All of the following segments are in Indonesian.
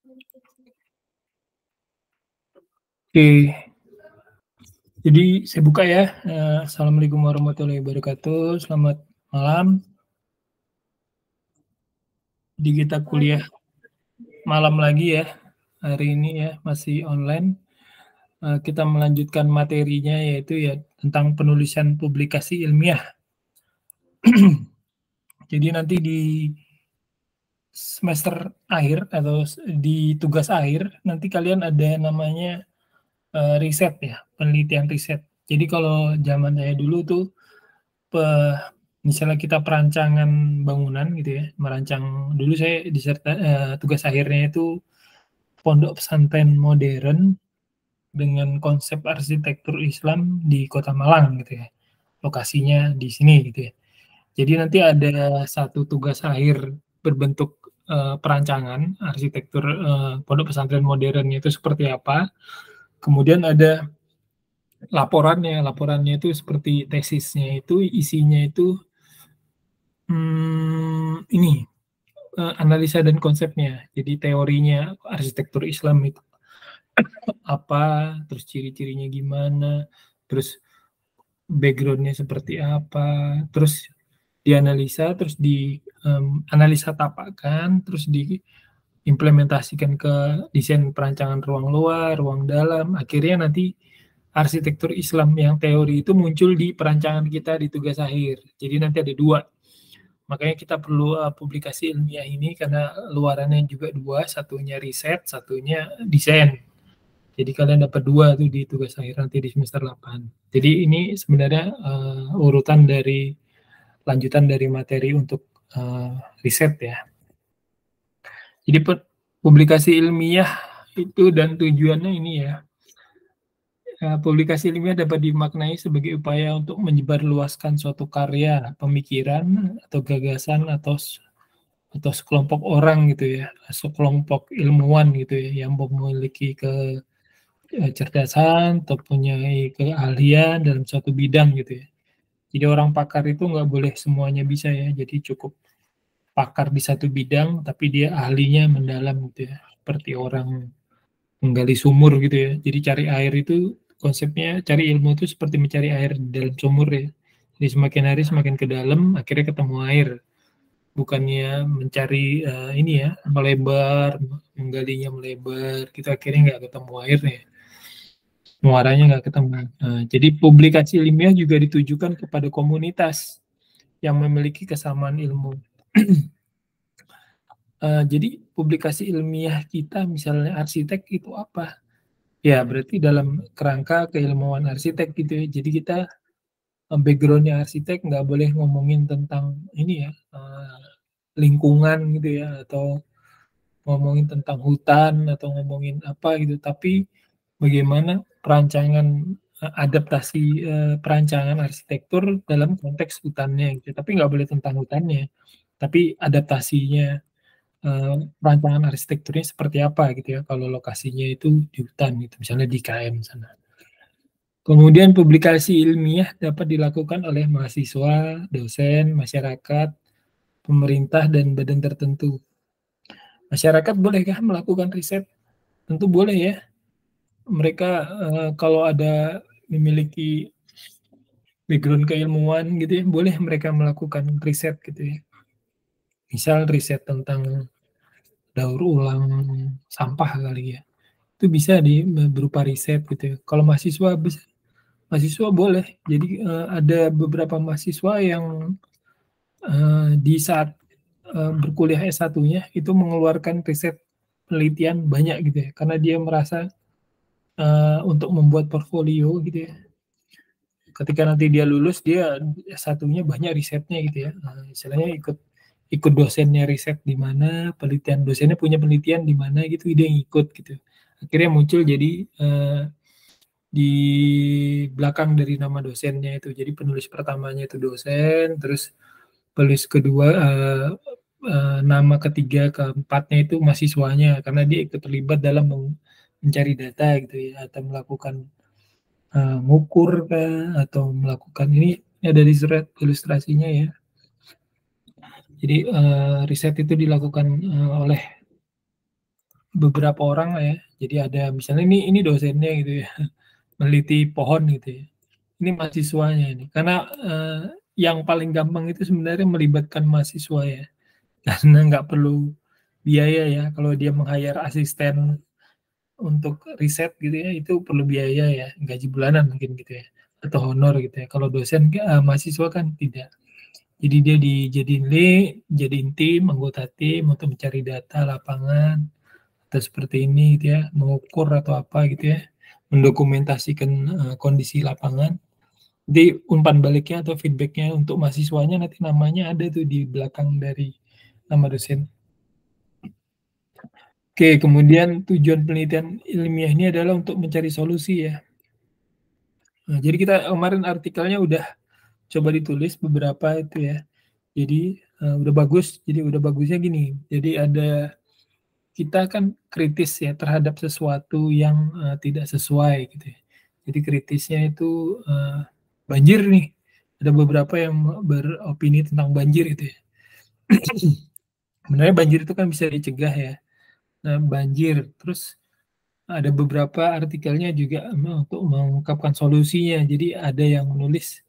Oke, jadi saya buka ya. Assalamualaikum warahmatullahi wabarakatuh. Selamat malam. Jadi kita kuliah malam lagi ya. Hari ini ya masih online. Kita melanjutkan materinya yaitu ya tentang penulisan publikasi ilmiah. Jadi nanti di semester akhir atau di tugas akhir nanti kalian ada namanya riset ya, penelitian riset. Jadi kalau zaman saya dulu tuh misalnya kita perancangan bangunan gitu ya, merancang dulu saya tugas akhirnya itu pondok pesantren modern dengan konsep arsitektur Islam di Kota Malang gitu ya. Lokasinya di sini gitu ya. Jadi nanti ada satu tugas akhir berbentuk perancangan arsitektur pondok pesantren modernnya itu seperti apa. Kemudian ada laporannya itu seperti tesisnya itu isinya itu ini analisa dan konsepnya. Jadi teorinya arsitektur Islam itu apa, terus ciri-cirinya gimana, terus background-nya seperti apa, terus dianalisa, terus analisa tapakan, terus diimplementasikan ke desain perancangan ruang luar, ruang dalam. Akhirnya nanti arsitektur Islam yang teori itu muncul di perancangan kita di tugas akhir. Jadi nanti ada 2. Makanya kita perlu publikasi ilmiah ini karena luarannya juga 2, satunya riset, satunya desain. Jadi kalian dapat 2 tuh di tugas akhir nanti di semester 8. Jadi ini sebenarnya urutan dari lanjutan dari materi untuk riset ya. Jadi publikasi ilmiah itu dan tujuannya ini ya. Publikasi ilmiah dapat dimaknai sebagai upaya untuk menyebarluaskan suatu karya, pemikiran, atau gagasan, atau sekelompok orang gitu ya, sekelompok ilmuwan gitu ya, yang memiliki kecerdasan atau punya keahlian dalam suatu bidang gitu ya. Jadi orang pakar itu nggak boleh semuanya bisa ya, jadi cukup pakar di satu bidang, tapi dia ahlinya mendalam gitu ya, seperti orang menggali sumur gitu ya. Jadi cari air itu konsepnya cari ilmu itu seperti mencari air di dalam sumur ya. Jadi semakin hari semakin ke dalam akhirnya ketemu air. Bukannya mencari ini ya melebar, menggalinya melebar, kita akhirnya nggak ketemu airnya. Muaranya nggak ketemu. Jadi publikasi ilmiah juga ditujukan kepada komunitas yang memiliki kesamaan ilmu. Jadi publikasi ilmiah kita misalnya arsitek itu apa? Ya, berarti dalam kerangka keilmuan arsitek gitu ya. Jadi kita background-nya arsitek nggak boleh ngomongin tentang ini ya, lingkungan gitu ya, atau ngomongin tentang hutan, atau ngomongin apa gitu. Tapi bagaimana perancangan adaptasi perancangan arsitektur dalam konteks hutannya gitu. Tapi nggak boleh tentang hutannya, tapi adaptasinya perancangan arsitekturnya seperti apa gitu ya, kalau lokasinya itu di hutan gitu, misalnya di IKN sana. Kemudian publikasi ilmiah dapat dilakukan oleh mahasiswa, dosen, masyarakat, pemerintah, dan badan tertentu. Masyarakat bolehkah melakukan riset? Tentu boleh ya. Mereka kalau ada memiliki background keilmuan gitu ya, boleh mereka melakukan riset gitu ya. Misal riset tentang daur ulang sampah kali ya. Itu bisa berupa riset gitu ya. Kalau mahasiswa boleh. Jadi ada beberapa mahasiswa yang di saat berkuliah S1-nya itu mengeluarkan riset penelitian banyak gitu ya. Karena dia merasa untuk membuat portfolio gitu ya. Ketika nanti dia lulus, dia S1-nya banyak risetnya gitu ya. Istilahnya ikut dosennya riset di mana, dosennya punya penelitian di mana gitu, dia ikut gitu. Akhirnya muncul jadi di belakang dari nama dosennya itu. Jadi penulis pertamanya itu dosen, terus penulis kedua nama ketiga, keempatnya itu mahasiswanya karena dia ikut terlibat dalam mencari data gitu ya, atau melakukan ngukur atau melakukan ini ada di ilustrasinya ya. Jadi riset itu dilakukan oleh beberapa orang lah ya. Jadi ada misalnya ini dosennya gitu ya, meneliti pohon gitu ya. Ini mahasiswanya ini. Karena, yang paling gampang itu sebenarnya melibatkan mahasiswa ya, karena nggak perlu biaya ya, kalau dia meng-hire asisten untuk riset gitu ya, itu perlu biaya ya, gaji bulanan mungkin gitu ya, atau honor gitu ya. Kalau dosen, mahasiswa kan tidak. Jadi dia jadiin tim, anggota tim untuk mencari data lapangan, atau seperti ini gitu ya, mengukur atau apa gitu ya, mendokumentasikan, kondisi lapangan. Jadi umpan baliknya atau feedback-nya untuk mahasiswanya nanti namanya ada tuh di belakang dari nama dosen. Oke, kemudian tujuan penelitian ilmiah ini adalah untuk mencari solusi ya. Nah, jadi kita kemarin artikelnya udah coba ditulis beberapa itu ya. Jadi, udah bagus, jadi udah bagusnya gini, jadi ada kita kan kritis ya terhadap sesuatu yang, tidak sesuai gitu ya. Jadi kritisnya itu, banjir nih, ada beberapa yang beropini tentang banjir gitu ya. Sebenarnya banjir itu kan bisa dicegah ya. Nah, banjir, terus ada beberapa artikelnya juga untuk mengungkapkan solusinya. Jadi ada yang menulis,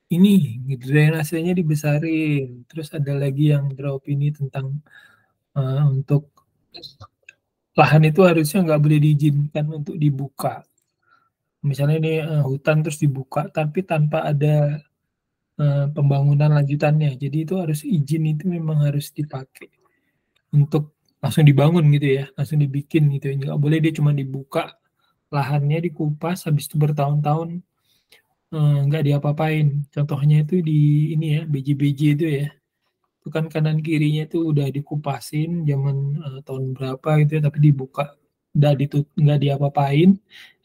ini drainasenya dibesarin, terus ada lagi yang beropini tentang, untuk lahan itu harusnya nggak boleh diizinkan untuk dibuka. Misalnya ini, hutan terus dibuka, tapi tanpa ada, pembangunan lanjutannya. Jadi itu harus izin itu memang harus dipakai untuk langsung dibangun gitu ya, langsung dibikin gitu ya, nggak boleh dia cuma dibuka lahannya, dikupas, habis itu bertahun-tahun, nggak diapa-apain. Contohnya itu di ini ya, BJ-BJ itu ya, itu kan kanan kirinya itu udah dikupasin zaman, tahun berapa gitu ya, tapi dibuka, nggak diapa-apain,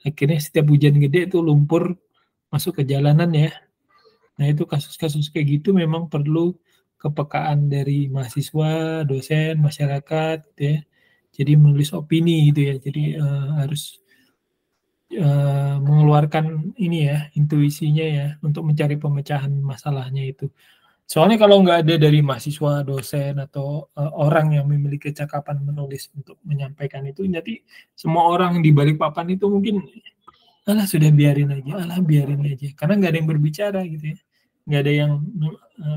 akhirnya setiap hujan gede itu lumpur masuk ke jalanan ya. Nah itu kasus-kasus kayak gitu memang perlu kepekaan dari mahasiswa, dosen, masyarakat gitu ya. Jadi menulis opini gitu ya, jadi, harus, mengeluarkan ini ya, intuisinya ya, untuk mencari pemecahan masalahnya itu. Soalnya kalau nggak ada dari mahasiswa, dosen, atau, orang yang memiliki kecakapan menulis untuk menyampaikan itu, nanti semua orang di balik papan itu mungkin, "Alah sudah biarin aja, alah biarin aja." Karena nggak ada yang berbicara gitu ya. Nggak ada yang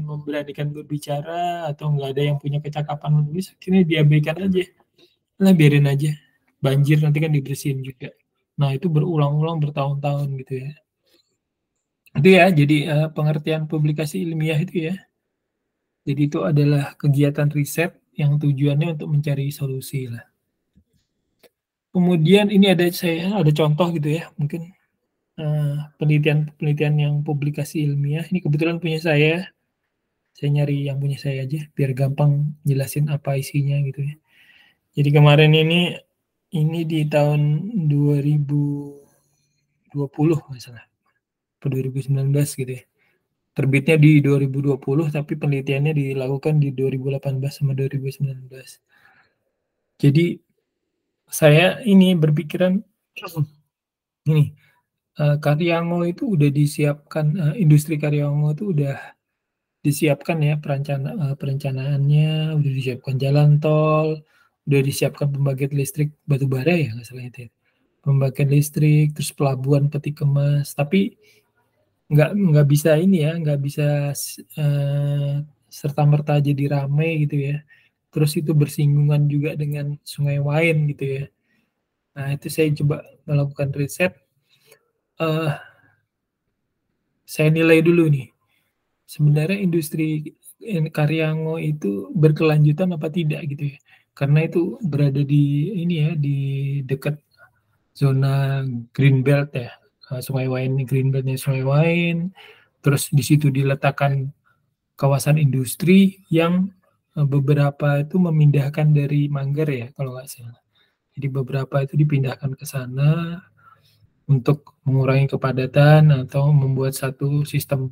memberanikan berbicara atau nggak ada yang punya kecakapan menulis, akhirnya diabaikan aja, "Alah biarin aja, banjir nanti kan dibersihin juga." Nah itu berulang-ulang bertahun-tahun gitu ya. Itu ya jadi, pengertian publikasi ilmiah itu ya. Jadi itu adalah kegiatan riset yang tujuannya untuk mencari solusi lah. Kemudian ini ada contoh gitu ya, mungkin, penelitian-penelitian yang publikasi ilmiah, ini kebetulan punya saya nyari yang punya saya aja biar gampang jelasin apa isinya gitu ya. Jadi kemarin ini di tahun 2020 kalau nggak salah, apa 2019 gitu ya. Terbitnya di 2020 tapi penelitiannya dilakukan di 2018 sama 2019. Jadi saya ini berpikiran gini, Karyango itu udah disiapkan, industri Karyango itu udah disiapkan ya perencanaannya, udah disiapkan jalan tol, udah disiapkan pembangkit listrik batubara ya nggak salah itu ya, pembangkit listrik, terus pelabuhan peti kemas, tapi nggak bisa ini ya, nggak bisa serta-merta jadi ramai gitu ya. Terus itu bersinggungan juga dengan Sungai Wain gitu ya. Nah itu saya coba melakukan riset, eee, saya nilai dulu nih, sebenarnya industri Karyango itu berkelanjutan apa tidak gitu ya. Karena itu berada di ini ya, di dekat zona green belt ya, Sungai Wain, green belt-nya Sungai Wain, terus di situ diletakkan kawasan industri yang, beberapa itu memindahkan dari Manggar ya kalau nggak salah. Jadi beberapa itu dipindahkan ke sana untuk mengurangi kepadatan atau membuat satu sistem,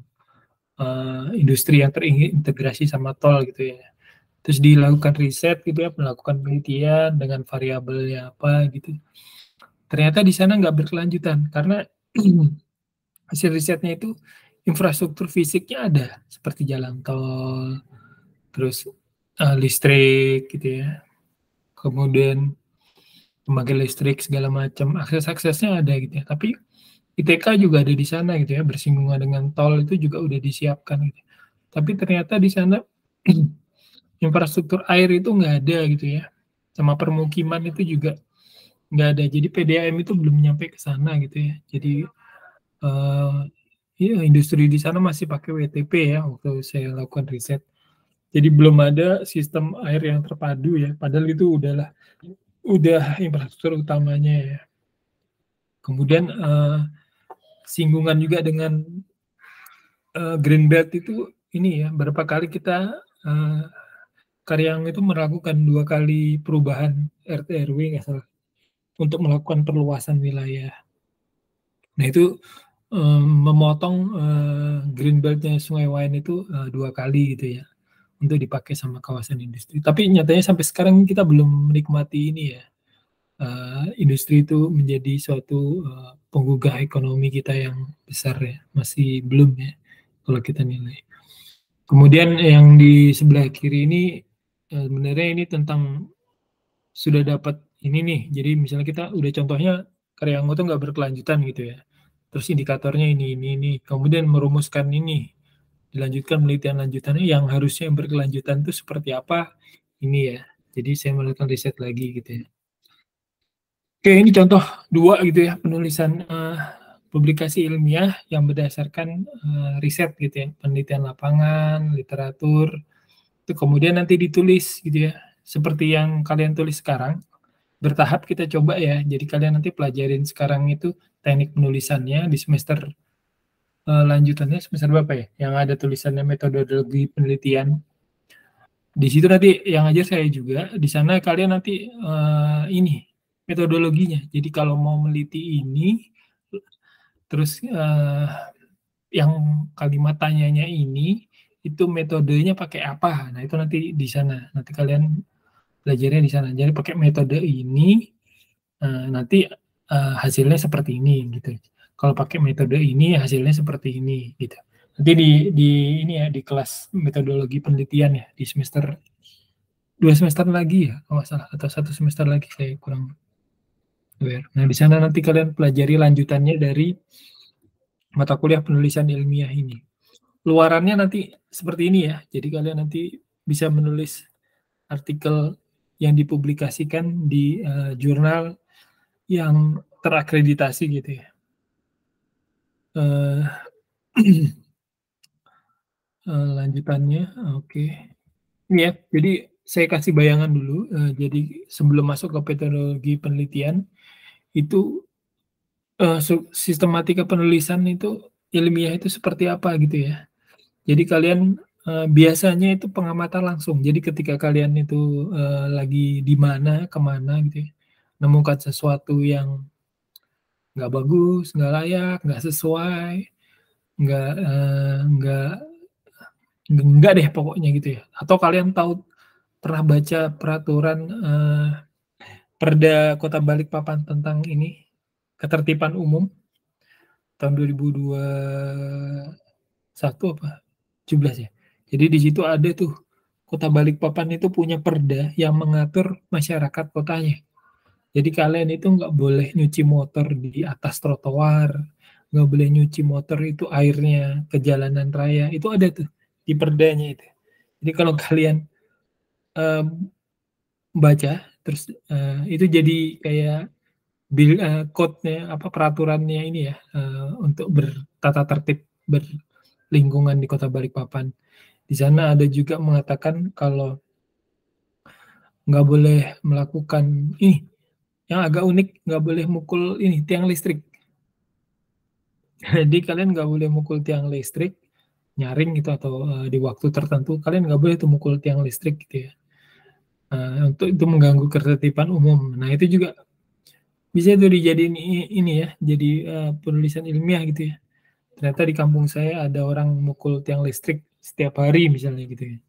industri yang terintegrasi sama tol gitu ya. Terus dilakukan riset gitu ya, melakukan penelitian dengan variabelnya apa gitu. Ternyata di sana nggak berkelanjutan karena hasil risetnya itu infrastruktur fisiknya ada, seperti jalan tol, terus, listrik gitu ya, kemudian pembangkit listrik segala macam, akses-aksesnya ada gitu ya. Tapi ITK juga ada di sana gitu ya, bersinggungan dengan tol itu juga udah disiapkan gitu. Tapi ternyata di sana infrastruktur air itu nggak ada gitu ya, sama permukiman itu juga nggak ada. Jadi PDAM itu belum nyampe ke sana gitu ya. Jadi iya, industri di sana masih pakai WTP ya waktu saya lakukan riset. Jadi belum ada sistem air yang terpadu ya, padahal itu udah infrastruktur utamanya ya. Kemudian singgungan juga dengan green belt itu ini ya, berapa kali kita Karyang itu melakukan 2 kali perubahan RT RW nggak salah, untuk melakukan perluasan wilayah. Nah itu memotong green belt-nya Sungai Wain itu 2 kali gitu ya, untuk dipakai sama kawasan industri. Tapi nyatanya sampai sekarang kita belum menikmati ini ya, industri itu menjadi suatu penggugah ekonomi kita yang besar ya, masih belum ya kalau kita nilai. Kemudian yang di sebelah kiri ini sebenarnya ini tentang sudah dapat ini nih, jadi misalnya kita udah contohnya Karyango tuh nggak berkelanjutan gitu ya, terus indikatornya ini, kemudian merumuskan ini, dilanjutkan penelitian lanjutannya yang harusnya berkelanjutan itu seperti apa, ini ya. Jadi saya melakukan riset lagi gitu ya. Oke, ini contoh 2 gitu ya, penulisan publikasi ilmiah yang berdasarkan riset gitu ya, penelitian lapangan, literatur, itu kemudian nanti ditulis gitu ya, seperti yang kalian tulis sekarang. Bertahap kita coba ya, jadi kalian nanti pelajarin sekarang itu teknik penulisannya di semester lanjutannya semester berapa ya, yang ada tulisannya metodologi penelitian. Di situ nanti yang ngajar saya juga, di sana kalian nanti ini metodologinya. Jadi kalau mau meliti ini, terus yang kalimat tanyanya ini, itu metodenya pakai apa? Nah itu nanti di sana, nanti kalian belajarnya di sana. Jadi pakai metode ini, nanti hasilnya seperti ini gitu. Kalau pakai metode ini hasilnya seperti ini gitu. Nanti di ini ya, di kelas metodologi penelitian ya, di semester 2 semester lagi ya kalau nggak salah, atau 1 semester lagi, saya kurang aware. Nah di sana nanti kalian pelajari lanjutannya dari mata kuliah penulisan ilmiah ini. Luarannya nanti seperti ini ya, jadi kalian nanti bisa menulis artikel yang dipublikasikan di jurnal yang terakreditasi gitu ya. Lanjutannya, oke. Ini ya, jadi saya kasih bayangan dulu. Jadi sebelum masuk ke metodologi penelitian itu sistematika penulisan itu ilmiah itu seperti apa gitu ya. Jadi kalian biasanya itu pengamatan langsung. Jadi ketika kalian itu lagi di mana, kemana gitu ya, menemukan sesuatu yang nggak bagus, nggak layak, nggak sesuai, nggak nggak deh pokoknya gitu ya. Atau kalian tahu pernah baca peraturan Perda Kota Balikpapan tentang ini ketertiban umum tahun 2021 apa 17 ya. Jadi di situ ada tuh Kota Balikpapan itu punya perda yang mengatur masyarakat kotanya. Jadi kalian itu nggak boleh nyuci motor di atas trotoar, nggak boleh nyuci motor itu airnya ke jalanan raya. Itu ada tuh di perdanya itu. Jadi kalau kalian baca terus itu jadi kayak code-nya apa peraturannya ini ya untuk bertata tertib berlingkungan di Kota Balikpapan. Di sana ada juga mengatakan kalau nggak boleh melakukan ini yang agak unik, nggak boleh mukul ini tiang listrik. Jadi kalian nggak boleh mukul tiang listrik, nyaring gitu atau di waktu tertentu kalian nggak boleh tuh mukul tiang listrik gitu ya. Untuk itu mengganggu ketertiban umum. Nah itu juga bisa tuh dijadiin ini ya, jadi penulisan ilmiah gitu ya. Ternyata di kampung saya ada orang mukul tiang listrik setiap hari misalnya gitu ya.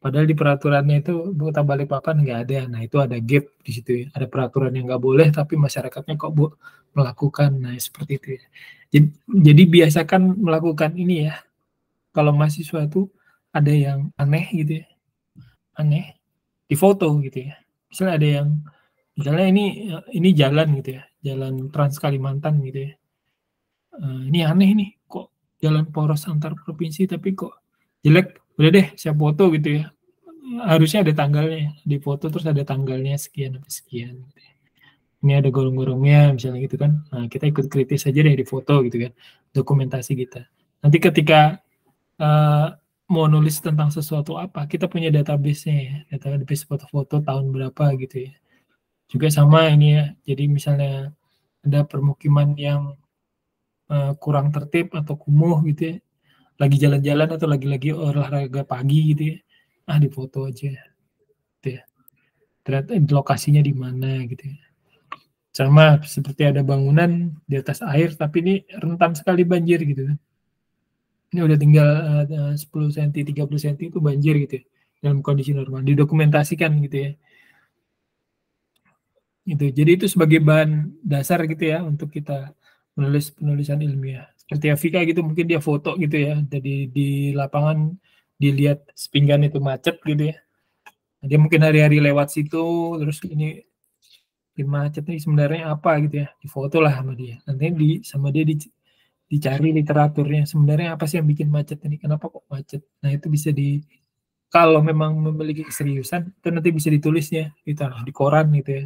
Padahal di peraturannya itu Kota Balikpapan nggak ada. Nah itu ada gap di situ ya. Ada peraturan yang nggak boleh tapi masyarakatnya kok melakukan. Nah seperti itu ya. Jadi biasakan melakukan ini ya. Kalau mahasiswa itu ada yang aneh gitu ya. Aneh. Di foto gitu ya. Misalnya ada yang Misalnya ini jalan gitu ya, jalan Trans Kalimantan gitu ya. Ini aneh nih, kok jalan poros antar provinsi tapi kok jelek, udah deh saya foto gitu ya. Harusnya ada tanggalnya, di foto terus ada tanggalnya sekian sampai sekian. Gitu ya. Ini ada gorong-gorongnya misalnya gitu kan. Nah, kita ikut kritis aja deh di foto gitu kan, dokumentasi kita. Nanti ketika mau nulis tentang sesuatu apa, kita punya database-nya ya, database foto-foto tahun berapa gitu ya. Juga sama ini ya, jadi misalnya ada permukiman yang kurang tertib atau kumuh gitu ya, lagi jalan-jalan atau lagi-lagi olahraga pagi gitu ya, difoto aja gitu ya. Ternyata lokasinya di mana gitu ya. Sama seperti ada bangunan di atas air tapi ini rentan sekali banjir gitu kan. Ini udah tinggal 10 cm, 30 cm itu banjir gitu ya, dalam kondisi normal, didokumentasikan gitu ya. Gitu. Jadi itu sebagai bahan dasar gitu ya untuk kita menulis penulisan ilmiah. Seperti Afika gitu mungkin dia foto gitu ya, jadi di lapangan dilihat sepinggan itu macet gitu ya. Dia mungkin hari-hari lewat situ terus ini macet nih sebenarnya apa gitu ya, difoto lah sama dia. Nanti sama dia dicari literaturnya sebenarnya apa sih yang bikin macet ini, kenapa kok macet. Nah itu bisa kalau memang memiliki keseriusan itu nanti bisa ditulisnya gitu di koran gitu ya.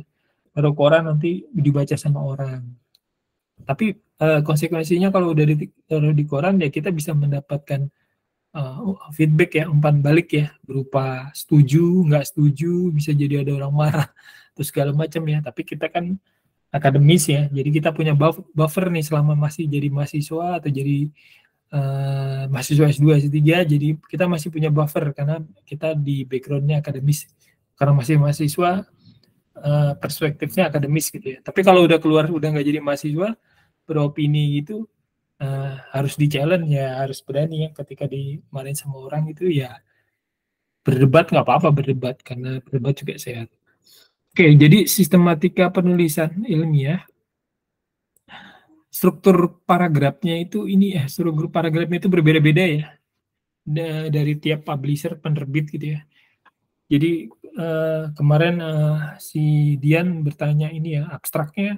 Taruh koran nanti dibaca sama orang. Tapi konsekuensinya kalau udah ditaruh di koran ya kita bisa mendapatkan feedback ya, umpan balik ya, berupa setuju, nggak setuju, bisa jadi ada orang marah, terus segala macam ya. Tapi kita kan akademis ya, jadi kita punya buffer nih selama masih jadi mahasiswa atau jadi mahasiswa S2, S3, jadi kita masih punya buffer karena kita di backgroundnya akademis. Karena masih mahasiswa, perspektifnya akademis gitu ya. Tapi kalau udah keluar, udah nggak jadi mahasiswa, beropini gitu, harus di-challenge ya, harus berani ya ketika dimarahin sama orang itu ya, berdebat nggak apa-apa berdebat, karena berdebat juga sehat. Oke, jadi sistematika penulisan ilmiah, struktur paragrafnya itu struktur paragrafnya itu berbeda-beda ya, dari tiap publisher penerbit gitu ya. Jadi kemarin si Dian bertanya ini ya, abstraknya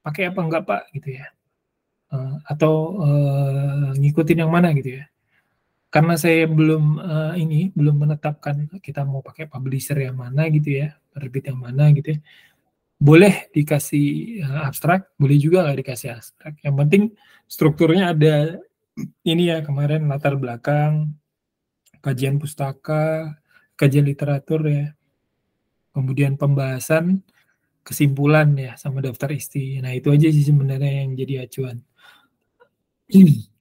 pakai apa enggak Pak gitu ya, atau ngikutin yang mana gitu ya. Karena saya belum menetapkan kita mau pakai publisher yang mana gitu ya, penerbit yang mana gitu ya. Boleh dikasih abstrak, boleh juga nggak dikasih abstrak. Yang penting strukturnya ada ini ya, kemarin latar belakang, kajian pustaka, kajian literatur ya, kemudian pembahasan, kesimpulan ya, sama daftar isi. Nah itu aja sih sebenarnya yang jadi acuan.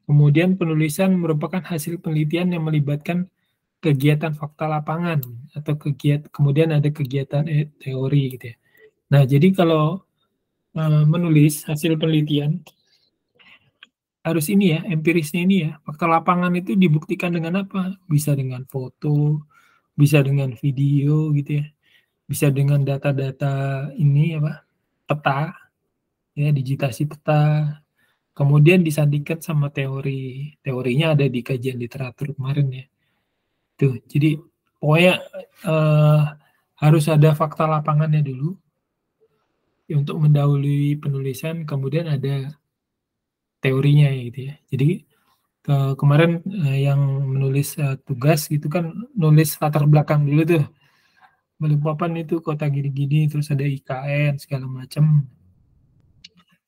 Kemudian penulisan merupakan hasil penelitian yang melibatkan kegiatan fakta lapangan atau kemudian ada kegiatan teori gitu ya. Nah, jadi kalau menulis hasil penelitian harus ini ya, empirisnya ini ya. Fakta lapangan itu dibuktikan dengan apa? Bisa dengan foto, bisa dengan video gitu ya. Bisa dengan data-data ini apa? Peta ya, digitasi peta. Kemudian disandingkan sama teori. Teorinya ada di kajian literatur kemarin ya. Tuh, jadi pokoknya harus ada fakta lapangannya dulu ya, untuk mendahului penulisan, kemudian ada teorinya gitu ya. Jadi kemarin yang menulis tugas gitu kan nulis latar belakang dulu tuh. Balikpapan itu kota gini-gini, terus ada IKN segala macam.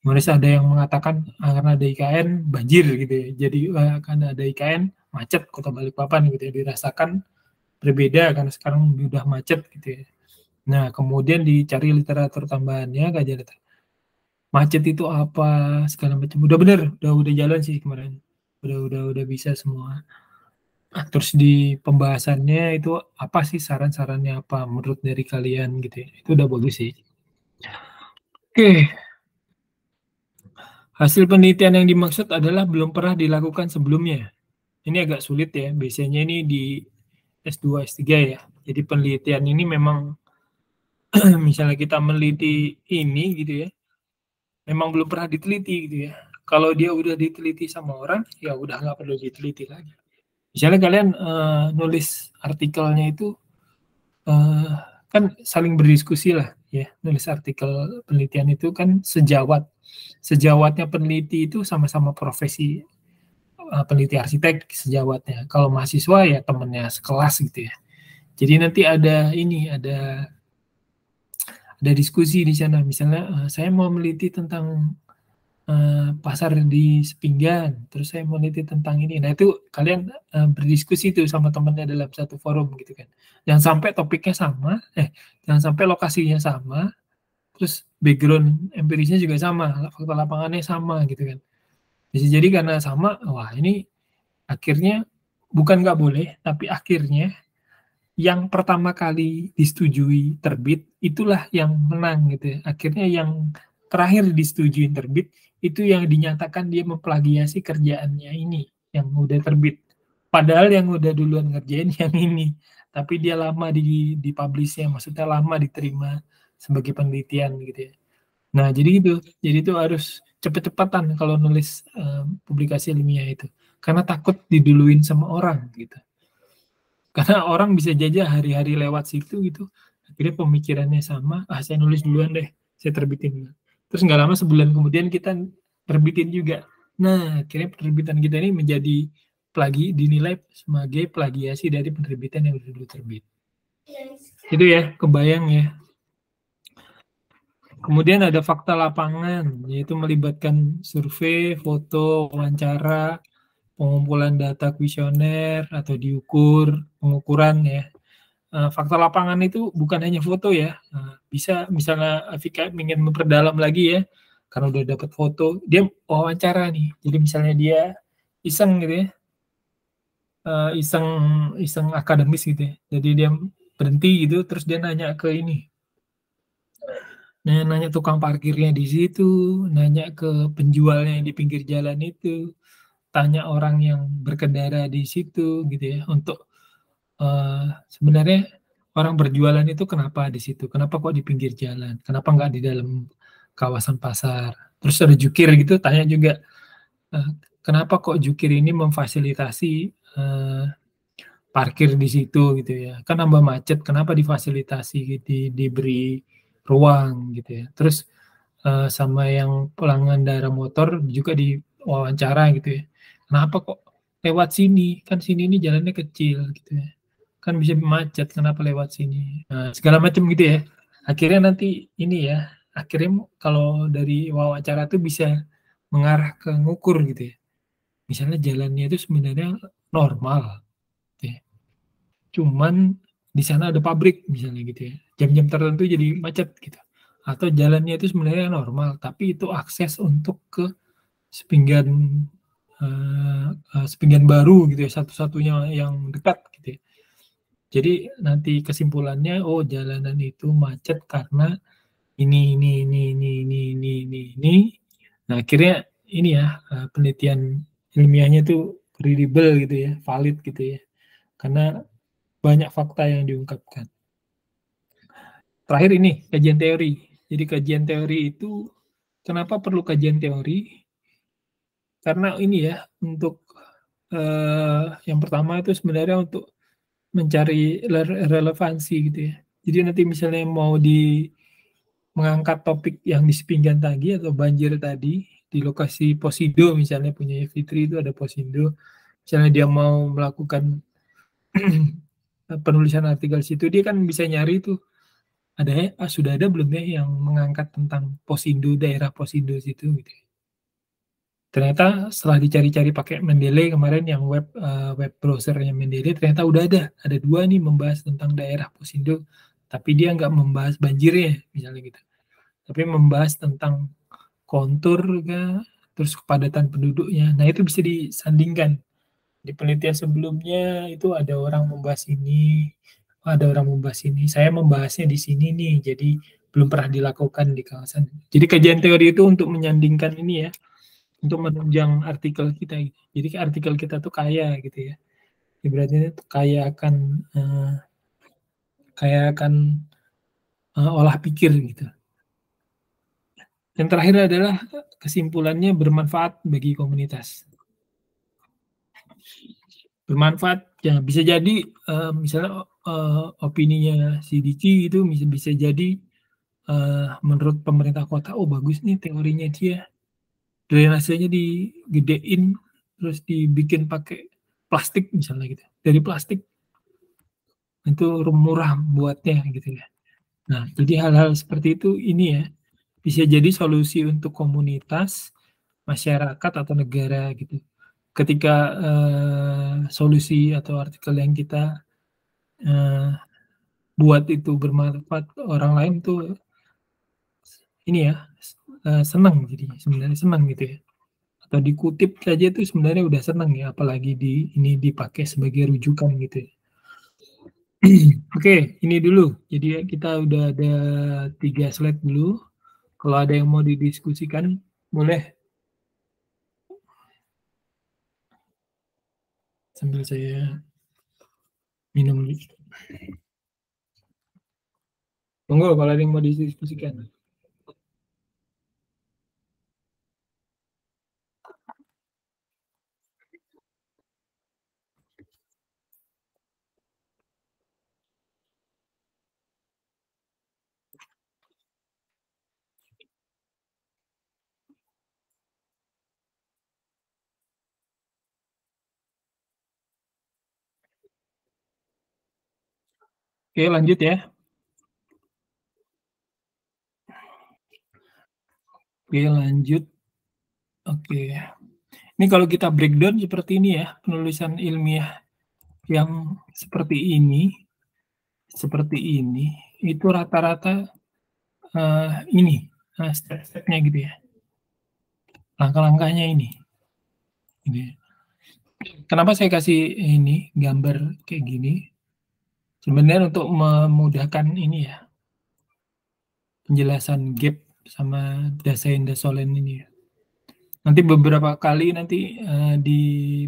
Kemudian ada yang mengatakan karena ada IKN banjir gitu ya. Jadi karena ada IKN macet kota Balikpapan gitu ya, dirasakan berbeda karena sekarang udah macet gitu ya. Nah, kemudian dicari literatur tambahannya, kajian literatur. Macet itu apa segala macam. Udah bener, udah jalan sih kemarin. Udah bisa semua. Nah, terus di pembahasannya itu apa sih saran-sarannya apa menurut dari kalian gitu ya. Itu udah bagus sih. Oke. Hasil penelitian yang dimaksud adalah belum pernah dilakukan sebelumnya. Ini agak sulit ya. Biasanya ini di S2, S3 ya. Jadi penelitian ini memang misalnya kita meneliti ini gitu ya, memang belum pernah diteliti gitu ya. Kalau dia udah diteliti sama orang, ya udah nggak perlu diteliti lagi. Misalnya kalian nulis artikelnya itu kan saling berdiskusi lah. ya, nulis artikel penelitian itu kan sejawat. Sejawatnya peneliti itu sama-sama profesi, peneliti arsitek sejawatnya. Kalau mahasiswa ya temennya sekelas gitu ya. Jadi nanti ada diskusi di sana. Misalnya, saya mau meliti tentang pasar di Sepinggan, terus saya meneliti tentang ini. Nah itu kalian berdiskusi tuh sama temennya dalam satu forum gitu kan. Jangan sampai topiknya sama, jangan sampai lokasinya sama, terus background empirisnya juga sama, fakta lapangannya sama gitu kan. Bisa jadi karena sama, wah ini akhirnya bukan nggak boleh, tapi akhirnya yang pertama kali disetujui terbit, itulah yang menang gitu ya. Akhirnya yang terakhir disetujui terbit, itu yang dinyatakan dia memplagiasi kerjaannya ini, yang udah terbit. Padahal yang udah duluan ngerjain yang ini, tapi dia lama di-publish-nya, maksudnya lama diterima sebagai penelitian gitu ya. Nah, jadi itu harus cepet-cepetan kalau nulis publikasi ilmiah itu, karena takut diduluin sama orang gitu. Karena orang bisa jajah hari-hari lewat situ gitu, akhirnya pemikirannya sama, saya nulis duluan deh, saya terbitin. Terus nggak lama sebulan kemudian kita terbitin juga. Nah, akhirnya penerbitan kita ini menjadi dinilai sebagai plagiasi dari penerbitan yang dulu terbit. Itu ya, kebayang ya. Kemudian ada fakta lapangan, yaitu melibatkan survei, foto, wawancara, pengumpulan data kuesioner atau pengukuran ya. Fakta lapangan itu bukan hanya foto ya, bisa misalnya Vika ingin memperdalam lagi ya, karena udah dapat foto, dia wawancara nih. Jadi misalnya dia iseng gitu ya, iseng akademis gitu ya. Jadi dia berhenti gitu, terus dia nanya ke ini, nanya tukang parkirnya di situ, nanya ke penjualnya yang di pinggir jalan itu, tanya orang yang berkendara di situ gitu ya, untuk sebenarnya orang berjualan itu kenapa di situ? Kenapa kok di pinggir jalan? Kenapa nggak di dalam kawasan pasar? Terus ada jukir gitu, tanya juga, kenapa kok jukir ini memfasilitasi parkir di situ gitu ya? Kan nambah macet, kenapa difasilitasi, diberi ruang gitu ya? Terus sama yang pengendara motor juga diwawancara gitu ya. Kenapa kok lewat sini? Kan sini ini jalannya kecil gitu ya. Kan bisa macet, kenapa lewat sini? Nah, segala macam gitu ya. Akhirnya nanti ini ya, akhirnya kalau dari wawancara tuh bisa mengarah ke ngukur gitu ya. Misalnya jalannya itu sebenarnya normal, gitu ya. Cuman di sana ada pabrik misalnya gitu ya. Jam-jam tertentu jadi macet gitu. Atau jalannya itu sebenarnya normal, tapi itu akses untuk ke Sepinggan Sepinggan Baru gitu ya, satu-satunya yang dekat gitu ya. Jadi nanti kesimpulannya, oh jalanan itu macet karena ini. Nah akhirnya ini ya, penelitian ilmiahnya itu kredibel gitu ya, valid gitu ya. Karena banyak fakta yang diungkapkan. Terakhir ini, kajian teori. Jadi kajian teori itu, kenapa perlu kajian teori? Karena ini ya, untuk yang pertama itu sebenarnya untuk mencari relevansi gitu ya. Jadi nanti misalnya mau mengangkat topik yang di Sepinggan tadi atau banjir tadi di lokasi Posindo, misalnya punya Fitri itu ada Posindo, misalnya dia mau melakukan penulisan artikel situ, dia kan bisa nyari tuh sudah ada belum ya yang mengangkat tentang Posindo, daerah Posindo situ gitu. Ternyata setelah dicari-cari pakai Mendeley kemarin yang web browsernya Mendeley, ternyata udah ada 2 nih membahas tentang daerah Posindo, tapi dia nggak membahas banjirnya misalnya gitu, tapi membahas tentang kontur terus kepadatan penduduknya. Nah itu bisa disandingkan. Di penelitian sebelumnya itu ada orang membahas ini, ada orang membahas ini, saya membahasnya di sini nih, jadi belum pernah dilakukan di kawasan. Jadi kajian teori itu untuk menyandingkan ini ya, untuk menunjang artikel kita. Jadi artikel kita tuh kaya gitu ya. Ibaratnya itu kaya akan olah pikir gitu. Yang terakhir adalah kesimpulannya bermanfaat bagi komunitas. Bermanfaat ya bisa jadi misalnya opininya si Diki itu bisa jadi menurut pemerintah kota, "Oh bagus nih teorinya dia, drainasenya digedein, terus dibikin pakai plastik," misalnya gitu, dari plastik, itu murah buatnya gitu ya. Nah, jadi hal-hal seperti itu ini ya, bisa jadi solusi untuk komunitas, masyarakat, atau negara gitu. Ketika, solusi atau artikel yang kita, eee, buat itu bermanfaat ke orang lain tuh ini ya, senang jadinya, sebenarnya senang gitu ya. Atau dikutip saja itu sebenarnya udah senang ya, apalagi ini dipakai sebagai rujukan gitu ya. Oke, ini dulu. Jadi kita udah ada 3 slide dulu. Kalau ada yang mau didiskusikan, boleh sambil saya minum dulu. Monggo kalau ada yang mau didiskusikan. Oke, lanjut ya. Oke, lanjut. Oke. Ini kalau kita breakdown seperti ini ya, penulisan ilmiah yang seperti ini, itu rata-rata, ini, step-stepnya gitu ya, langkah-langkahnya ini, gitu ya. Kenapa saya kasih ini, gambar kayak gini, sebenarnya untuk memudahkan ini ya, penjelasan gap sama dasain dasolen ini ya. Nanti beberapa kali nanti, di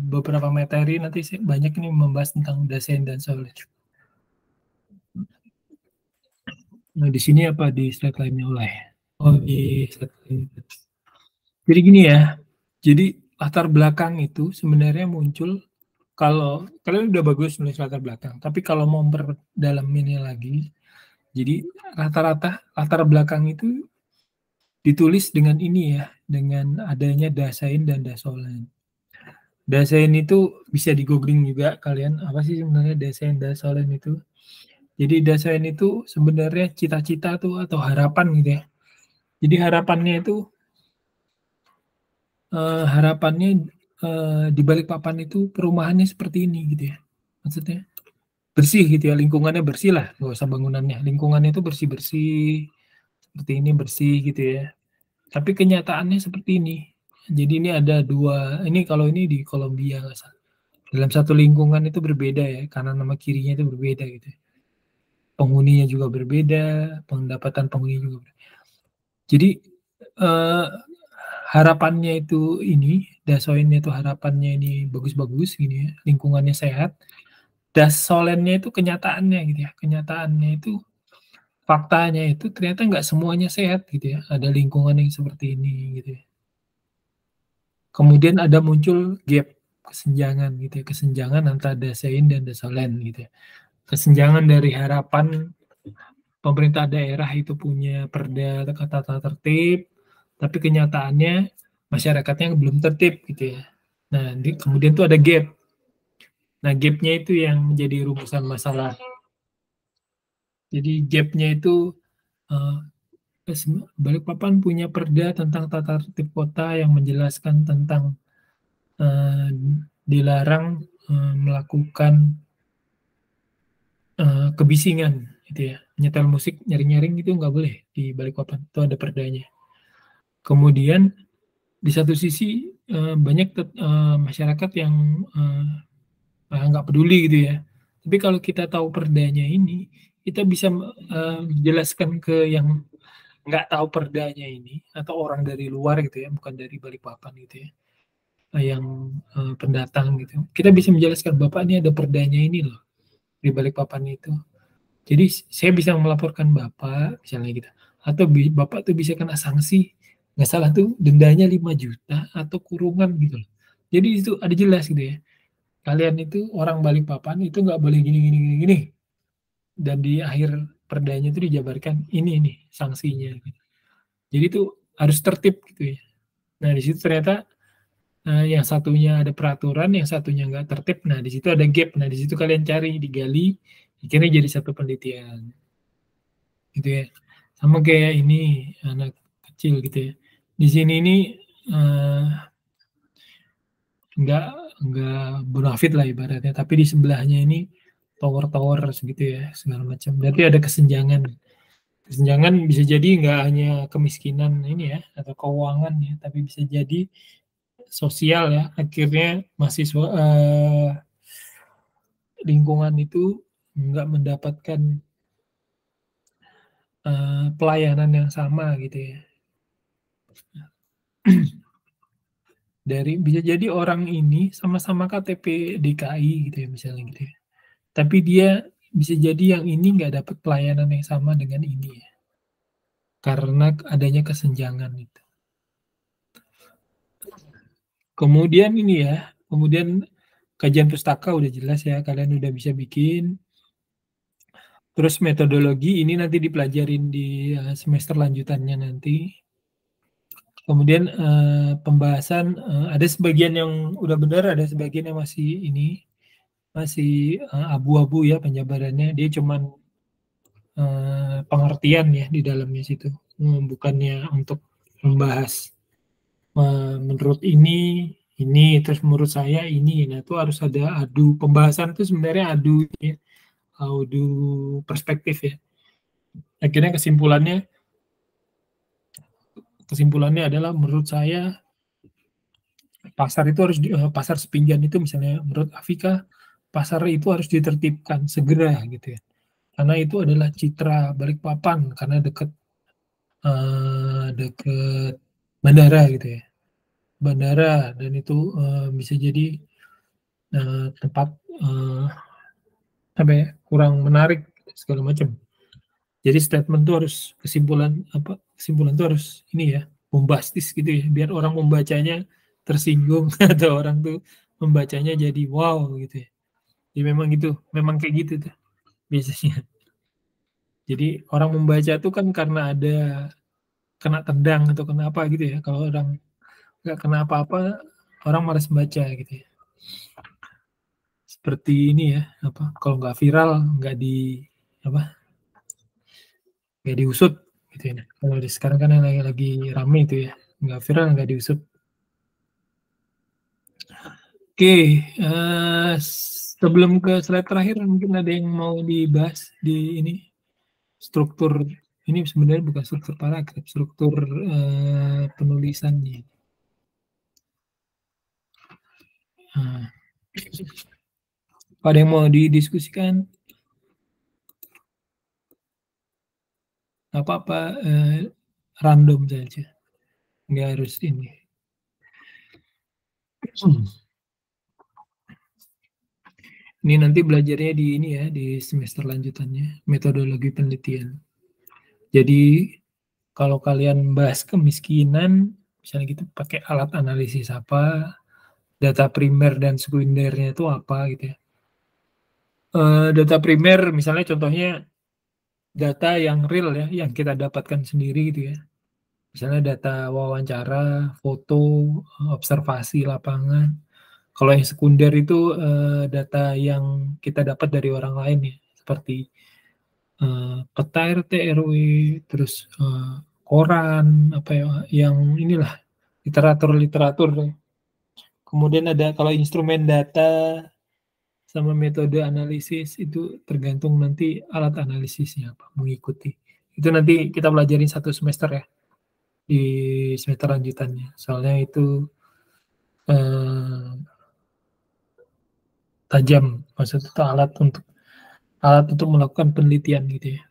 beberapa materi nanti banyak ini membahas tentang dasain dan solen. Nah, di sini apa di slide lainnya? Oleh. Oh, di slide lain. Jadi gini ya, jadi latar belakang itu sebenarnya muncul kalau kalian udah bagus nulis latar belakang, tapi kalau mau memperdalaminnya lagi, jadi rata-rata latar belakang itu ditulis dengan ini ya, dengan adanya dasain dan dasolen. Dasain itu bisa di-googling juga kalian, apa sih sebenarnya dasain, dasolen itu. Jadi dasain itu sebenarnya cita-cita tuh atau harapan gitu ya. Jadi harapannya itu, harapannya, di Balikpapan itu perumahannya seperti ini gitu ya. Maksudnya bersih gitu ya, lingkungannya bersih lah, nggak usah bangunannya, lingkungannya itu bersih-bersih, seperti ini bersih gitu ya. Tapi kenyataannya seperti ini. Jadi ini ada 2, ini kalau ini di Kolombia nggak salah. Dalam satu lingkungan itu berbeda ya, kanan sama kirinya itu berbeda gitu ya. Penghuninya juga berbeda, pendapatan penghuni juga berbeda. Jadi, eee, harapannya itu ini, dasoinnya itu harapannya ini bagus-bagus gini ya, lingkungannya sehat. Dasolennya itu kenyataannya gitu ya, kenyataannya itu, faktanya itu ternyata nggak semuanya sehat gitu ya, ada lingkungan yang seperti ini gitu ya. Kemudian ada muncul gap, kesenjangan gitu ya, kesenjangan antara dasain dan dasolen gitu ya. Kesenjangan dari harapan pemerintah daerah itu punya perda tata tertib, tapi kenyataannya masyarakatnya belum tertib gitu ya. Nah, kemudian tuh ada gap. Nah, gap-nya itu yang menjadi rumusan masalah. Jadi gap-nya itu, eee, Balikpapan punya perda tentang tata tertib kota yang menjelaskan tentang, eee, dilarang, melakukan, kebisingan gitu ya, nyetel musik nyaring-nyaring itu nggak boleh di Balikpapan, itu ada perdanya. Kemudian di satu sisi, banyak masyarakat yang, nggak peduli gitu ya. Tapi kalau kita tahu perdanya ini, kita bisa, jelaskan ke yang nggak tahu perdanya ini, atau orang dari luar gitu ya, bukan dari Balikpapan gitu ya, yang, pendatang gitu. Kita bisa menjelaskan, "Bapak ini ada perdanya ini loh, di Balikpapan itu. Jadi saya bisa melaporkan Bapak," misalnya gitu, atau "Bapak tuh bisa kena sanksi, nggak salah tuh dendanya 5 juta atau kurungan," gitu loh. Jadi itu ada jelas gitu ya, "Kalian itu orang Balikpapan itu nggak boleh gini gini gini gini." dan di akhir perdanya itu dijabarkan ini nih sanksinya. Jadi itu harus tertib gitu ya. Nah di situ ternyata yang satunya ada peraturan, yang satunya nggak tertib. Nah di situ ada gap. Nah di situ kalian cari, digali, akhirnya jadi satu penelitian, gitu ya. Sama kayak ini anak kecil gitu ya. Di sini ini uh, nggak bonafit lah ibaratnya, tapi di sebelahnya ini tower-tower segitu ya segala macam. Berarti ada kesenjangan. Kesenjangan bisa jadi nggak hanya kemiskinan ini ya atau keuangan ya, tapi bisa jadi sosial ya. Akhirnya mahasiswa lingkungan itu nggak mendapatkan pelayanan yang sama gitu ya. Dari bisa jadi orang ini sama-sama KTP DKI gitu ya misalnya gitu ya. Tapi dia bisa jadi yang ini nggak dapat pelayanan yang sama dengan ini ya. Karena adanya kesenjangan itu. Kemudian ini ya, kemudian kajian pustaka udah jelas ya, kalian udah bisa bikin. Terus metodologi ini nanti dipelajarin di semester lanjutannya nanti. Kemudian pembahasan ada sebagian yang udah benar, ada sebagian yang masih ini masih abu-abu ya penjabarannya. Dia cuman pengertian ya di dalamnya situ, bukannya untuk membahas menurut ini terus menurut saya ini. Nah itu harus ada adu pembahasan itu sebenarnya adu ya, adu perspektif ya. Akhirnya kesimpulannya adalah menurut saya pasar itu harus pasar sepinggan itu misalnya menurut Afika pasar itu harus ditertibkan segera gitu ya. Karena itu adalah citra Balikpapan karena dekat bandara gitu ya. Bandara dan itu bisa jadi tempat apa ya, kurang menarik segala macam. Jadi statement tuh harus kesimpulan tuh harus ini ya, bombastis gitu ya, biar orang membacanya tersinggung atau orang tuh membacanya jadi wow gitu ya. Jadi memang gitu, memang kayak gitu tuh biasanya. Jadi orang membaca tuh kan karena ada kena tendang atau kena apa gitu ya. Kalau orang nggak kena apa-apa, orang malas baca gitu ya. Seperti ini ya, kalau nggak viral nggak apa nggak diusut gitu ya. Kalau di sekarang kan yang lagi rame itu ya, nggak viral nggak diusut. Oke, sebelum ke slide terakhir mungkin ada yang mau dibahas di ini struktur. Ini sebenarnya bukan struktur paragraf, struktur penulisannya. Nah, ada yang mau didiskusikan? Apa-apa random saja, nggak harus ini. Ini nanti belajarnya di ini ya, di semester lanjutannya, metodologi penelitian. Jadi kalau kalian bahas kemiskinan, misalnya gitu pakai alat analisis apa, data primer dan sekundernya itu apa gitu ya. Data primer misalnya contohnya data yang real ya, yang kita dapatkan sendiri gitu ya. Misalnya data wawancara, foto, observasi lapangan. Kalau yang sekunder itu data yang kita dapat dari orang lain ya, seperti peta RT RW, terus koran, apa ya, yang inilah literatur. Kemudian ada kalau instrumen data sama metode analisis itu tergantung nanti alat analisisnya apa mengikuti. Itu nanti kita pelajarin satu semester ya di semester lanjutannya. Soalnya itu tajam, maksudnya itu alat untuk melakukan penelitian gitu ya.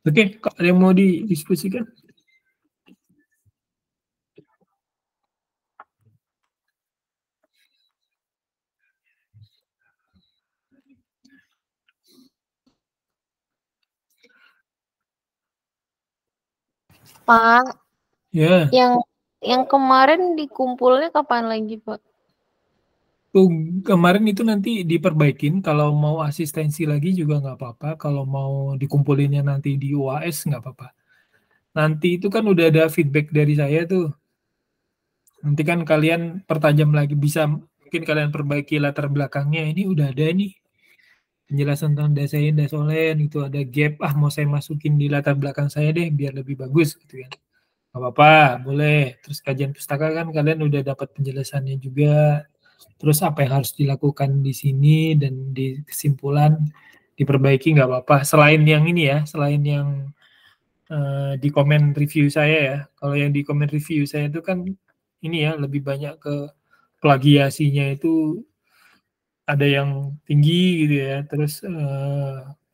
Oke, ada yang mau didiskusikan? Pak, Ya. yang kemarin dikumpulnya kapan lagi, Pak? Tuh kemarin itu nanti diperbaikin, kalau mau asistensi lagi juga nggak apa-apa, kalau mau dikumpulinnya nanti di UAS nggak apa-apa. Nanti itu kan udah ada feedback dari saya tuh. Nanti kan kalian pertajam lagi, bisa mungkin kalian perbaiki latar belakangnya. Ini udah ada nih penjelasan tentang Dasein, Dasolen, itu ada gap, mau saya masukin di latar belakang saya deh biar lebih bagus gitu kan. Gak apa-apa, boleh. Terus kajian pustaka kan kalian udah dapat penjelasannya juga. Terus apa yang harus dilakukan di sini dan di kesimpulan diperbaiki nggak apa-apa. Selain yang ini ya, selain yang di komen review saya ya. Kalau yang di komen review saya itu kan ini ya, lebih banyak ke plagiasinya itu ada yang tinggi gitu ya. Terus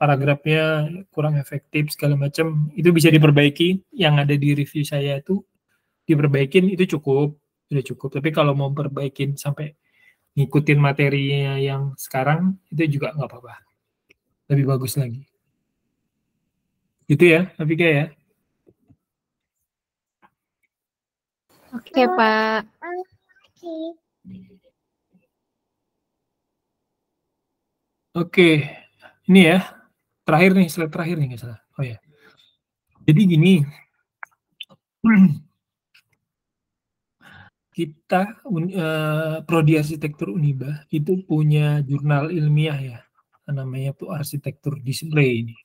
paragrafnya kurang efektif segala macam. Itu bisa diperbaiki. Yang ada di review saya itu diperbaikin, itu cukup, udah cukup. Tapi kalau mau perbaikin sampai ngikutin materinya yang sekarang itu juga nggak apa-apa, lebih bagus lagi gitu ya Afika ya. Oke, Pak. Oke, ini ya terakhir nih, slide terakhir nih nggak salah. Oh ya, jadi gini, kita Prodi Arsitektur Uniba itu punya jurnal ilmiah ya, namanya tuh Arsitektur Display ini.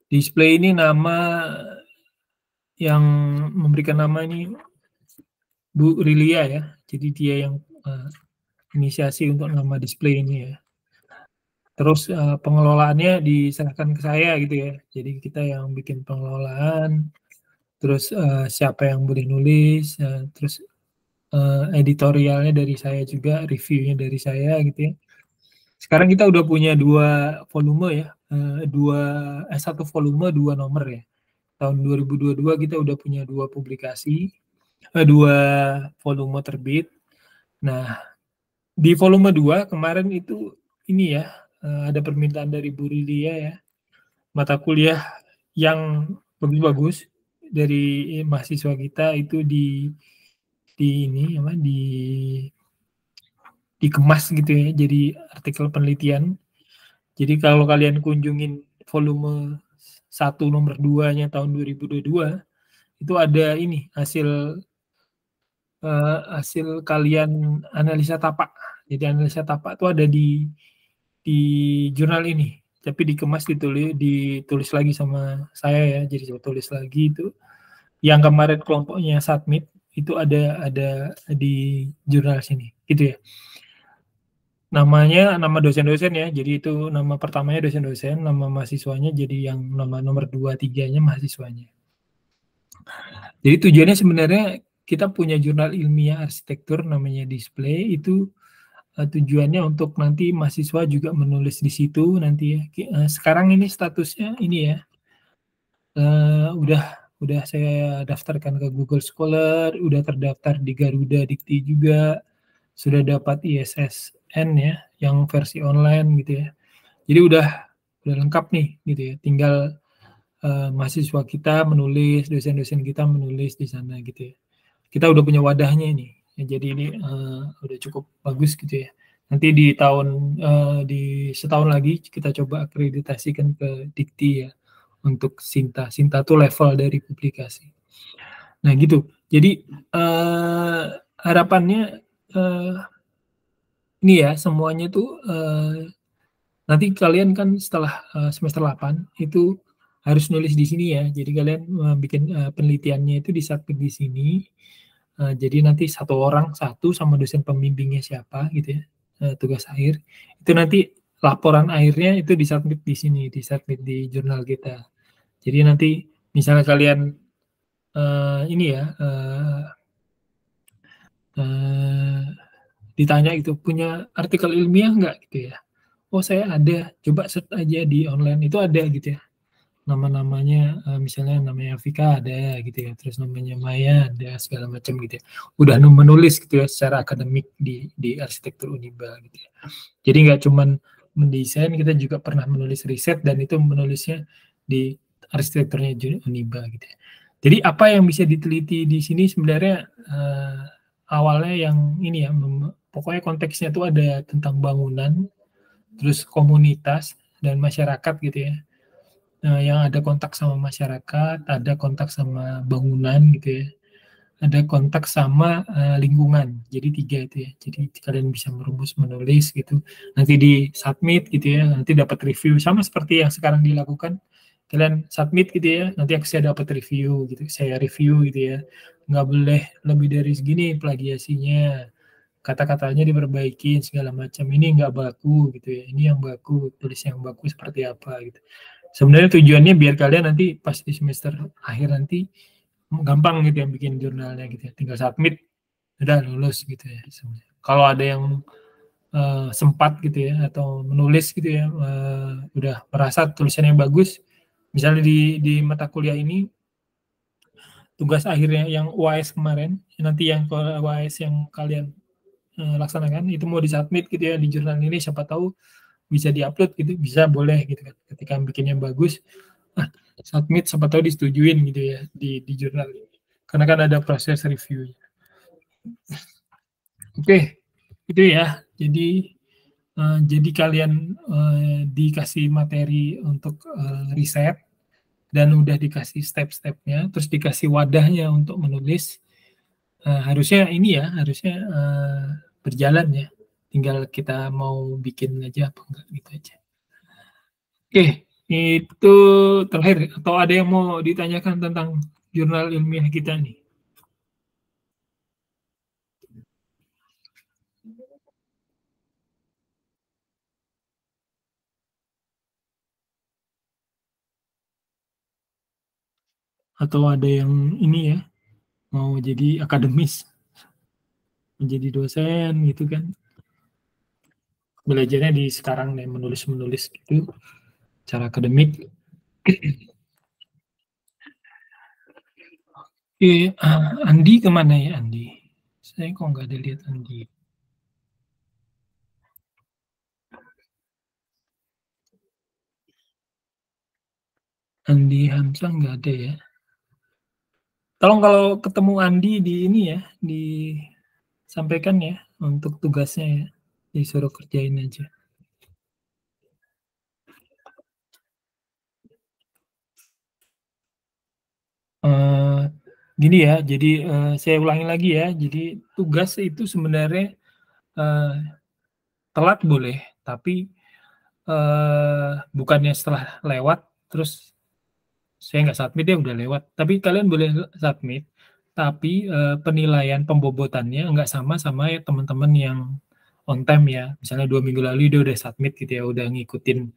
Display ini nama yang memberikan nama ini Bu Rilia ya. Jadi dia yang inisiasi untuk nama display ini ya. Terus pengelolaannya diserahkan ke saya gitu ya. Jadi kita yang bikin pengelolaan. Terus siapa yang boleh nulis. Terus editorialnya dari saya juga, reviewnya dari saya gitu ya. Sekarang kita udah punya 2 volume ya. Satu volume 2 nomor ya. Tahun 2022 kita udah punya 2 publikasi, 2 volume terbit. Nah, di volume 2 kemarin itu ini ya, ada permintaan dari Bu Rilia ya, mata kuliah yang bagus-bagus dari mahasiswa kita itu ini apa, dikemas gitu ya, jadi artikel penelitian. Jadi kalau kalian kunjungin volume 1 nomor 2-nya tahun 2022, itu ada ini hasil kalian analisa tapak. Jadi analisa tapak itu ada di jurnal ini, tapi dikemas ditulis lagi sama saya ya. Jadi saya tulis lagi itu. Yang kemarin kelompoknya submit itu ada di jurnal sini, gitu ya. Namanya nama dosen-dosen ya. Jadi itu nama pertamanya dosen-dosen, nama mahasiswanya jadi yang nama nomor 2, 3-nya mahasiswanya. Jadi tujuannya sebenarnya kita punya jurnal ilmiah arsitektur namanya Display, itu tujuannya untuk nanti mahasiswa juga menulis di situ nanti ya. Sekarang ini statusnya ini ya, udah saya daftarkan ke Google Scholar, udah terdaftar di Garuda Dikti juga, sudah dapat ISSN ya, yang versi online gitu ya. Jadi udah lengkap nih gitu ya. Tinggal mahasiswa kita menulis, dosen-dosen kita menulis di sana gitu ya. Kita udah punya wadahnya ini. Ya, jadi ini udah cukup bagus gitu ya. Nanti di setahun lagi kita coba akreditasikan ke Dikti ya untuk Sinta. Sinta tuh level dari publikasi. Nah gitu. Jadi harapannya ini ya semuanya tuh nanti kalian kan setelah semester 8 itu harus nulis di sini ya. Jadi kalian bikin penelitiannya itu disubmit di sini. Jadi nanti satu sama dosen pembimbingnya siapa gitu ya, tugas akhir. Itu nanti laporan akhirnya itu disubmit di sini, disubmit di jurnal kita. Jadi nanti misalnya kalian ini ya ditanya itu punya artikel ilmiah nggak gitu ya. Oh saya ada, coba search aja di online itu ada gitu ya. Nama-namanya misalnya namanya Vika ada gitu ya, terus namanya Maya ada segala macam gitu ya. Udah menulis gitu ya secara akademik di arsitektur Uniba gitu ya. Jadi nggak cuman mendesain, kita juga pernah menulis riset dan itu menulisnya di arsitekturnya Uniba gitu ya. Jadi apa yang bisa diteliti di sini sebenarnya awalnya yang ini ya pokoknya konteksnya tuh ada tentang bangunan, terus komunitas dan masyarakat gitu ya. Nah, yang ada kontak sama masyarakat, ada kontak sama bangunan gitu ya, ada kontak sama lingkungan. Jadi 3 itu ya. Jadi kalian bisa merumus, menulis gitu. Nanti di submit gitu ya. Nanti dapat review sama seperti yang sekarang dilakukan. Kalian submit gitu ya. Nanti saya dapat review gitu. Saya review gitu ya. Nggak boleh lebih dari segini plagiasinya. Kata-katanya diperbaikin segala macam. Ini nggak baku gitu ya. Ini yang baku, tulis yang baku seperti apa gitu. Sebenarnya tujuannya biar kalian nanti pas di semester akhir nanti gampang gitu yang bikin jurnalnya gitu ya. Tinggal submit, udah lulus gitu ya. Kalau ada yang sempat gitu ya atau menulis gitu ya, udah merasa tulisannya bagus, misalnya di mata kuliah ini tugas akhirnya yang UAS kemarin, nanti yang UAS yang kalian laksanakan itu mau disubmit gitu ya di jurnal ini, siapa tahu bisa diupload gitu, bisa boleh gitu kan. Ketika bikinnya bagus, submit siapa tahu disetujuin gitu ya di jurnal ini. Karena kan ada proses review. Oke, itu ya. Jadi kalian dikasih materi untuk riset dan udah dikasih step-stepnya, terus dikasih wadahnya untuk menulis. Harusnya ini ya, harusnya berjalan ya. Tinggal kita mau bikin aja apa enggak gitu aja. Oke, itu terakhir. Atau ada yang mau ditanyakan tentang jurnal ilmiah kita nih? Atau ada yang ini ya, mau jadi akademis, menjadi dosen gitu kan? Belajarnya di sekarang nih, menulis-menulis gitu, cara akademik. Andi kemana ya Andi? Saya kok nggak ada lihat Andi. Andi Hamzah nggak ada ya. Tolong kalau ketemu Andi di ini ya, disampaikan ya untuk tugasnya ya, disuruh kerjain aja. Gini ya, jadi saya ulangi lagi ya. Jadi tugas itu sebenarnya telat boleh, tapi bukannya setelah lewat terus saya nggak submit ya udah lewat. Tapi kalian boleh submit, tapi penilaian pembobotannya nggak sama ya teman-teman yang on time ya. Misalnya 2 minggu lalu dia udah submit gitu ya, udah ngikutin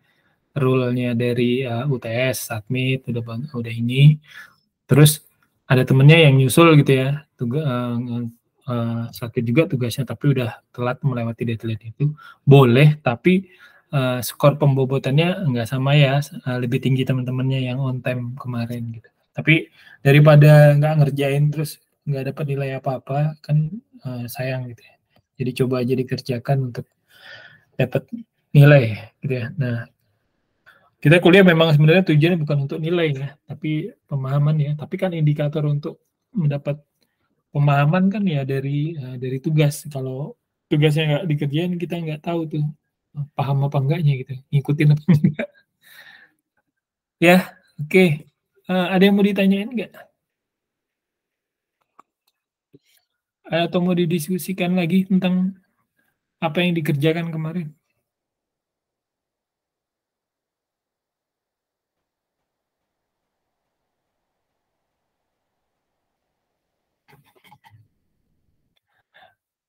rule-nya dari UTS, submit, udah ini. Terus ada temennya yang nyusul gitu ya, sakit juga tugasnya tapi udah telat melewati deadline itu, boleh tapi skor pembobotannya nggak sama ya, lebih tinggi teman-temannya yang on time kemarin gitu. Tapi daripada nggak ngerjain terus nggak dapat nilai apa-apa kan sayang gitu ya. Jadi coba aja dikerjakan untuk dapat nilai gitu ya. Nah, kita kuliah memang sebenarnya tujuannya bukan untuk nilai ya, tapi pemahaman ya. Tapi kan indikator untuk mendapat pemahaman kan ya dari tugas. Kalau tugasnya nggak dikerjain, kita nggak tahu tuh paham apa enggaknya gitu, ngikutin apa enggak. Ya, oke. Ada yang mau ditanyain nggak? Atau mau didiskusikan lagi tentang apa yang dikerjakan kemarin?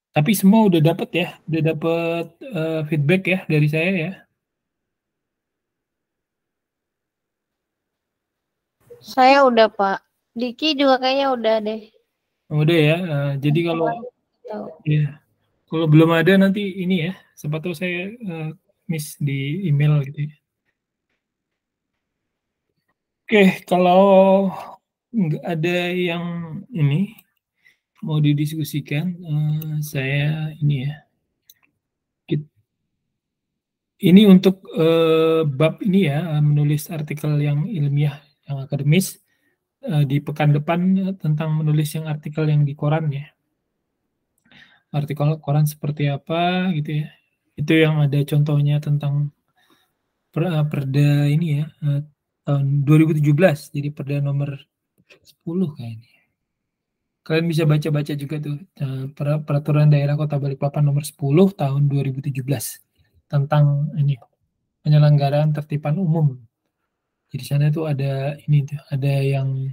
Tapi semua udah dapat ya, udah dapat feedback ya dari saya ya. Saya udah, Pak. Diki juga kayaknya udah deh. Udah ya. Jadi ya, kalau belum ada nanti ini ya, siapa tahu saya miss di email gitu ya. Oke, kalau nggak ada yang ini mau didiskusikan, saya ini ya. Ini untuk bab ini ya, menulis artikel yang ilmiah, yang akademis, di pekan depan tentang menulis yang artikel yang di koran ya. artikel koran seperti apa gitu ya. Itu yang ada contohnya tentang perda ini ya, tahun 2017, jadi perda nomor 10 kayaknya. Kalian bisa baca-baca juga tuh, peraturan daerah Kota Balikpapan nomor 10 tahun 2017 tentang ini penyelenggaraan tertiban umum. Jadi sana tuh ada ini tuh, ada yang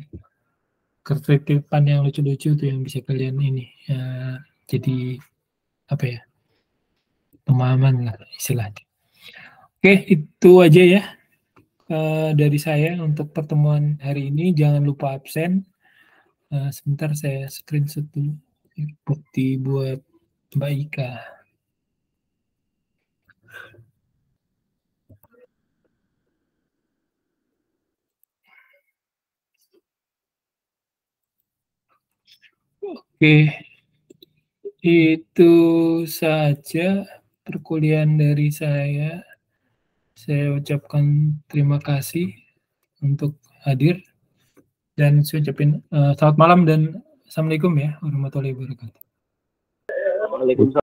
ketertiban yang lucu-lucu tuh yang bisa kalian ini jadi apa ya, pemahaman lah istilahnya. Oke, itu aja ya dari saya untuk pertemuan hari ini. Jangan lupa absen. Sebentar saya screenshot dulu bukti buat Mbak Ika. Oke, itu saja perkuliahan dari saya. Saya ucapkan terima kasih untuk hadir dan saya ucapin selamat malam dan assalamualaikum ya warahmatullahi wabarakatuh. Waalaikumsalam.